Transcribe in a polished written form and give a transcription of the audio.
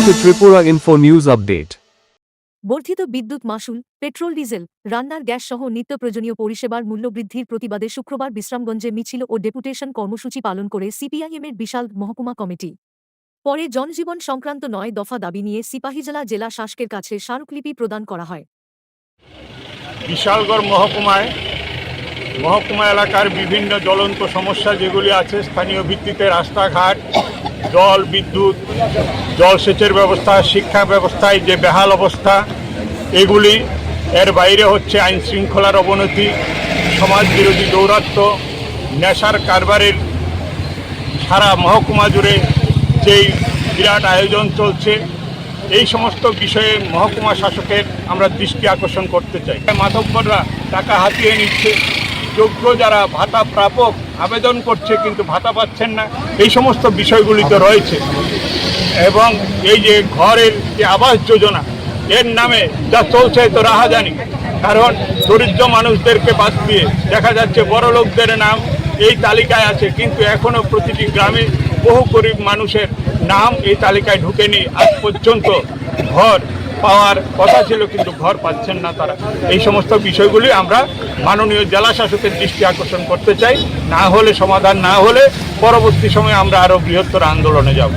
to Tripura Info News Update. বর্ধিত বিদ্যুৎ মাশুল, পেট্রোল ডিজেল, রান্নার গ্যাস সহ নিত্য প্রয়োজনীয় পরিষেবার মূল্যবৃদ্ধির প্রতিবাদে শুক্রবার বিশ্রামগঞ্জে মিছিল ও ডেপুটেশন কর্মসূচি পালন করে সিপিআইএমের বিশাল মহকুমা কমিটি। পরে জনজীবন সংক্রান্ত ৯ দফা দাবি নিয়ে সিপাহীজলা জেলা শাসকের কাছে স্মারকলিপি প্রদান করা হয়। বিশালগড় মহকুমা এলাকার বিভিন্ন জ্বলন্ত সমস্যা যেগুলি আছে, স্থানীয় ভিত্তিতে রাস্তাঘাট, জল, বিদ্যুৎ, জলসেচের ব্যবস্থা, শিক্ষা ব্যবস্থায় যে বেহাল অবস্থা, এগুলি এর বাইরে হচ্ছে আইন শৃঙ্খলার অবনতি, সমাজ বিরোধী দৌরাত্ম্য, নেশার কারবারের সারা মহকুমা জুড়ে যেই বিরাট আয়োজন চলছে, এই সমস্ত বিষয়ে মহকুমা শাসকের আমরা দৃষ্টি আকর্ষণ করতে চাই। মাতব্বররা টাকা হাতিয়ে নিচ্ছে, যোগ্য যারা ভাতা প্রাপক আবেদন করছে কিন্তু ভাতা পাচ্ছেন না, এই সমস্ত বিষয়গুলি তো রয়েছে। এবং এই যে ঘরের যে আবাস যোজনা, এর নামে যা চলছে তো রাহাজানি, কারণ দরিদ্র মানুষদেরকে বাদ দিয়ে দেখা যাচ্ছে বড় লোকদের নাম এই তালিকায় আছে, কিন্তু এখনও প্রতিটি গ্রামে বহু গরিব মানুষের নাম এই তালিকায় ঢুকেনি। আজ পর্যন্ত ঘর পাওয়ার কথা ছিল কিন্তু ঘর পাচ্ছেন না তারা। এই সমস্ত বিষয়গুলি আমরা মাননীয় জেলা শাসকের দৃষ্টি আকর্ষণ করতে চাই। না হলে, সমাধান না হলে পরবর্তী সময়ে আমরা আরও বৃহত্তর আন্দোলনে যাব।